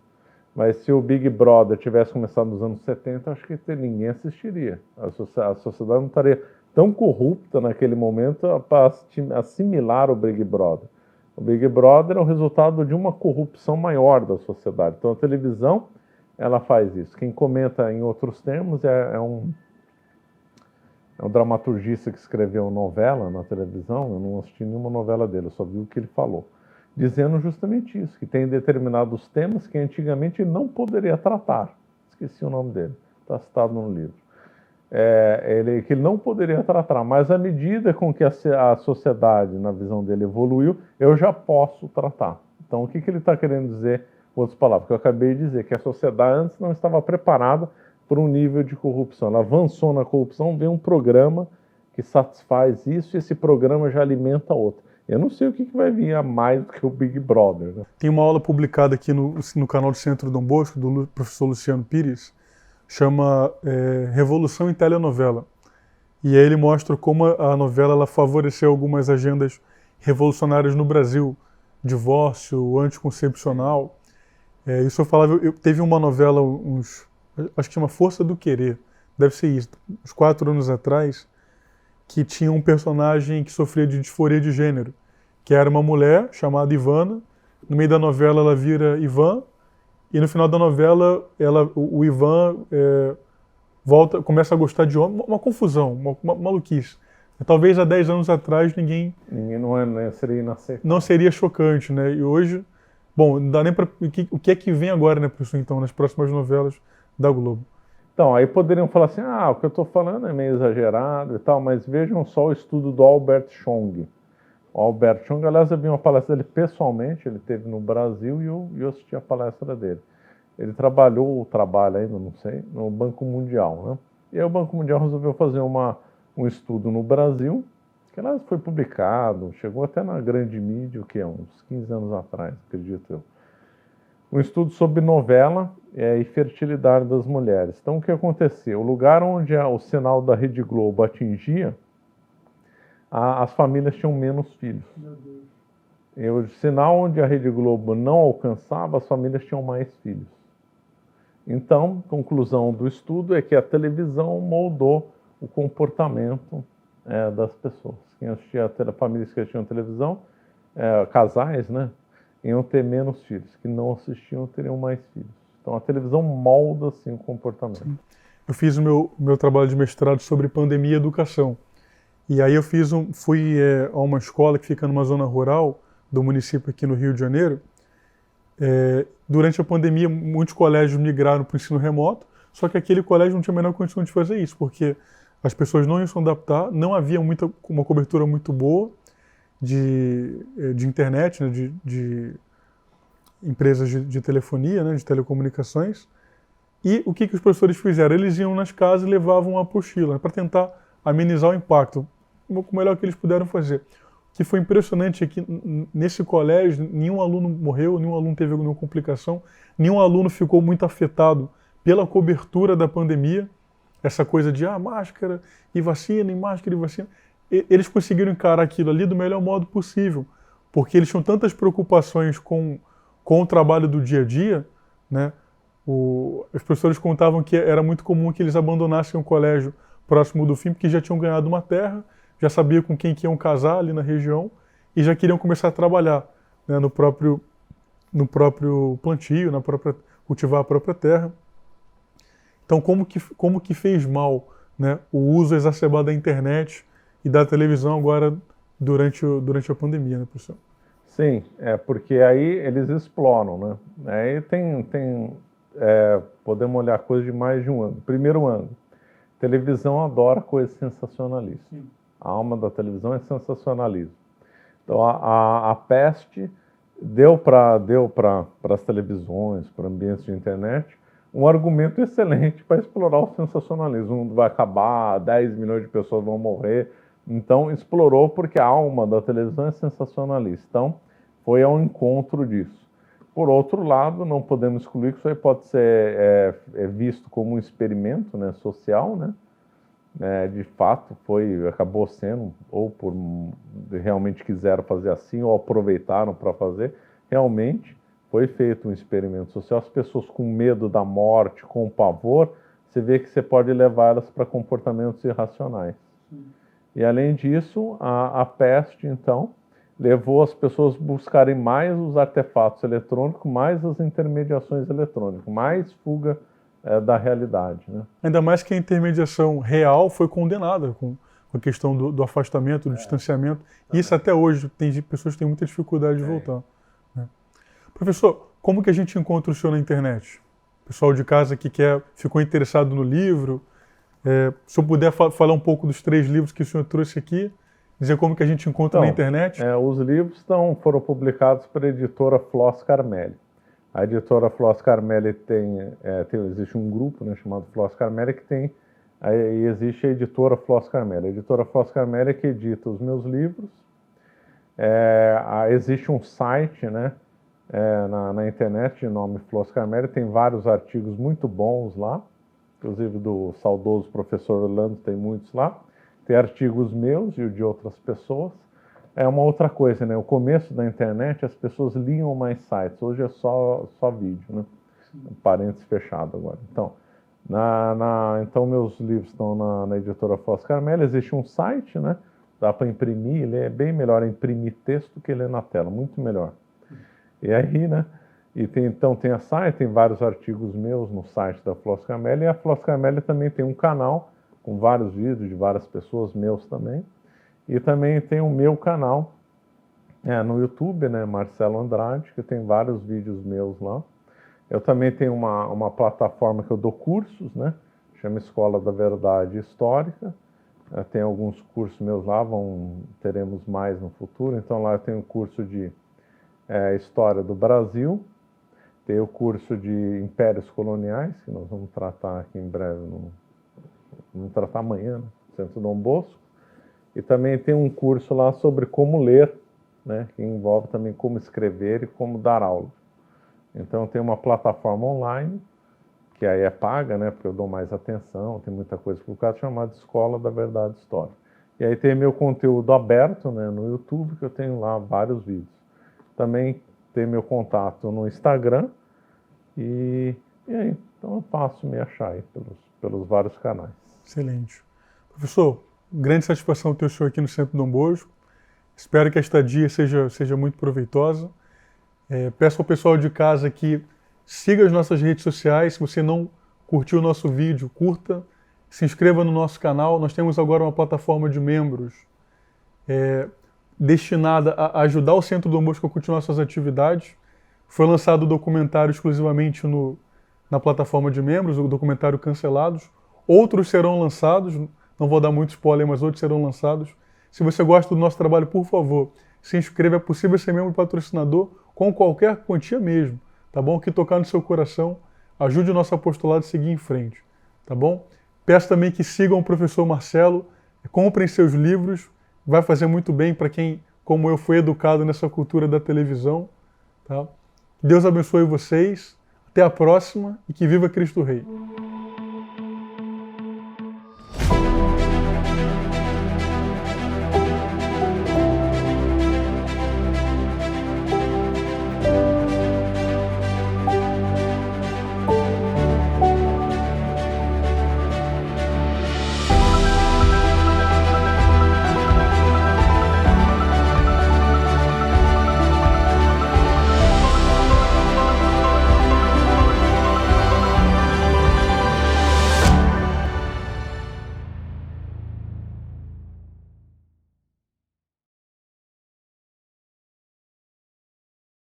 mas se o Big Brother tivesse começado nos anos 70, acho que ninguém assistiria. A sociedade não estaria tão corrupta naquele momento para assimilar o Big Brother. O Big Brother é o resultado de uma corrupção maior da sociedade. Então a televisão, ela faz isso. Quem comenta em outros termos é um dramaturgista que escreveu novela na televisão. Eu não assisti nenhuma novela dele, eu só vi o que ele falou, dizendo justamente isso, que tem determinados temas que antigamente ele não poderia tratar. Esqueci o nome dele, está citado no livro. Que ele não poderia tratar, mas à medida com que a sociedade, na visão dele, evoluiu, eu já posso tratar. Então, o que ele está querendo dizer, com outras palavras, que eu acabei de dizer, que a sociedade antes não estava preparada para um nível de corrupção. Ela avançou na corrupção, vem um programa que satisfaz isso, e esse programa já alimenta outro. Eu não sei o que vai vir a mais do que o Big Brother, né? Tem uma aula publicada aqui no canal do Centro Dom Bosco, do professor Luciano Pires, chama Revolução em Telenovela. E aí ele mostra como a novela ela favoreceu algumas agendas revolucionárias no Brasil, divórcio, anticoncepcional. Isso eu falava, teve uma novela, acho que chama Força do Querer, deve ser isso, uns 4 anos atrás, que tinha um personagem que sofria de disforia de gênero, que era uma mulher chamada Ivana. No meio da novela ela vira Ivan, e no final da novela o Ivan começa a gostar de homem. Uma confusão, uma maluquice. Talvez há 10 anos atrás ninguém seria inaceitável. Não seria chocante, né? E hoje, bom, não dá nem para o que é que vem agora, né, professor, então, nas próximas novelas da Globo? Então, aí poderiam falar assim, o que eu estou falando é meio exagerado e tal, mas vejam só o estudo do Albert Chong. o Albert Chung. Aliás, eu vi uma palestra dele pessoalmente, ele esteve no Brasil e eu assisti a palestra dele. Ele trabalha ainda, não sei, no Banco Mundial, né? E aí o Banco Mundial resolveu fazer um estudo no Brasil, que aliás foi publicado, chegou até na grande mídia, o que é, uns 15 anos atrás, acredito eu. Um estudo sobre novela e fertilidade das mulheres. Então, o que aconteceu? O lugar onde o sinal da Rede Globo atingia, as famílias tinham menos filhos. Meu Deus. E o sinal onde a Rede Globo não alcançava, as famílias tinham mais filhos. Então, conclusão do estudo é que a televisão moldou o comportamento das pessoas. Quem assistia famílias que assistiam televisão, casais, né, iam ter menos filhos. Que não assistiam teriam mais filhos. Então, a televisão molda, assim, o comportamento. Sim. Eu fiz o meu trabalho de mestrado sobre pandemia e educação. E aí eu fui a uma escola que fica numa zona rural do município aqui no Rio de Janeiro. Durante a pandemia, muitos colégios migraram para o ensino remoto, só que aquele colégio não tinha a menor condição de fazer isso, porque as pessoas não iam se adaptar, não havia uma cobertura muito boa de internet, né, de empresas de telefonia, né, de telecomunicações. E o que os professores fizeram? Eles iam nas casas e levavam uma apostila, né, para tentar amenizar o impacto, o melhor que eles puderam fazer. O que foi impressionante é que nesse colégio nenhum aluno morreu, nenhum aluno teve alguma complicação, nenhum aluno ficou muito afetado pela cobertura da pandemia, essa coisa de máscara e vacina, e máscara e vacina. Eles conseguiram encarar aquilo ali do melhor modo possível, porque eles tinham tantas preocupações com o trabalho do dia a dia, né? Os professores contavam que era muito comum que eles abandonassem o colégio próximo do fim, porque já tinham ganhado uma terra, já sabiam com quem que iam casar ali na região e já queriam começar a trabalhar, né, no próprio plantio, cultivar a própria terra. Então, como que fez mal, né, o uso exacerbado da internet e da televisão agora durante a pandemia, né, professor? Sim, porque aí eles exploram, né? Aí podemos olhar coisas de mais de um ângulo. Primeiro ângulo, televisão adora coisas sensacionalistas. Sim. A alma da televisão é sensacionalismo. Então, a peste deu para as televisões, para ambientes de internet, um argumento excelente para explorar o sensacionalismo. O mundo vai acabar, 10 milhões de pessoas vão morrer. Então, explorou porque a alma da televisão é sensacionalista. Então, foi ao encontro disso. Por outro lado, não podemos excluir que isso aí pode ser visto como um experimento, né, social, né? De fato, acabou sendo, ou realmente quiseram fazer assim, ou aproveitaram para fazer. Realmente foi feito um experimento social. As pessoas com medo da morte, com pavor, você vê que você pode levar elas para comportamentos irracionais. Sim. E além disso, a peste, então, levou as pessoas a buscarem mais os artefatos eletrônicos, mais as intermediações eletrônicas, mais fuga da realidade, né? Ainda mais que a intermediação real foi condenada com a questão do afastamento, do distanciamento. E isso até hoje, tem pessoas que têm muita dificuldade de voltar. Né? Professor, como que a gente encontra o senhor na internet? O pessoal de casa que ficou interessado no livro, se eu puder falar um pouco dos 3 livros que o senhor trouxe aqui, dizer como que a gente encontra na internet. Os livros foram publicados pela editora Flos Carmelli. A editora Flos Carmelli existe um grupo, né, chamado Flos Carmelli, e existe a editora Flos Carmelli. A editora Flos Carmelli é que edita os meus livros. Existe um site, né, na internet de nome Flos Carmelli, tem vários artigos muito bons lá, inclusive do saudoso professor Orlando, tem muitos lá. Tem artigos meus e de outras pessoas. É uma outra coisa, né? O começo da internet, as pessoas liam mais sites. Hoje é só vídeo, né? Parênteses fechado agora. Então, então meus livros estão na editora Flos Carmelli. Existe um site, né? Dá para imprimir. Ele é bem melhor imprimir texto que ler na tela. Muito melhor. E aí, né? Então tem a site, tem vários artigos meus no site da Flos Carmelli. E a Flos Carmelli também tem um canal com vários vídeos de várias pessoas, meus também. E também tem o meu canal no YouTube, né, Marcelo Andrade, que tem vários vídeos meus lá. Eu também tenho uma plataforma que eu dou cursos, né, chama Escola da Verdade Histórica. Tem alguns cursos meus lá, teremos mais no futuro. Então lá eu tenho um curso de História do Brasil, tem o curso de Impérios Coloniais, que nós vamos tratar aqui em breve, vamos tratar amanhã, no Centro Dom Bosco. E também tem um curso lá sobre como ler, né, que envolve também como escrever e como dar aula. Então tem uma plataforma online, que aí é paga, né, porque eu dou mais atenção, tem muita coisa publicada, chamada Escola da Verdade Histórica. E aí tem meu conteúdo aberto, né, no YouTube, que eu tenho lá vários vídeos. Também tem meu contato no Instagram, e aí, então é fácil me achar aí pelos vários canais. Excelente. Professor, grande satisfação ter o senhor aqui no Centro Dom Bosco. Espero que a estadia seja muito proveitosa. Peço ao pessoal de casa que siga as nossas redes sociais. Se você não curtiu o nosso vídeo, curta. Se inscreva no nosso canal. Nós temos agora uma plataforma de membros destinada a ajudar o Centro Dom Bosco a continuar suas atividades. Foi lançado o documentário exclusivamente na plataforma de membros, o documentário Cancelados. Outros serão lançados, não vou dar muito spoiler, mas outros serão lançados. Se você gosta do nosso trabalho, por favor, se inscreva. É possível ser membro patrocinador com qualquer quantia mesmo, tá bom? Que tocar no seu coração, ajude o nosso apostolado a seguir em frente, tá bom? Peço também que sigam o professor Marcelo, comprem seus livros, vai fazer muito bem para quem, como eu, foi educado nessa cultura da televisão, tá? Deus abençoe vocês, até a próxima e que viva Cristo Rei.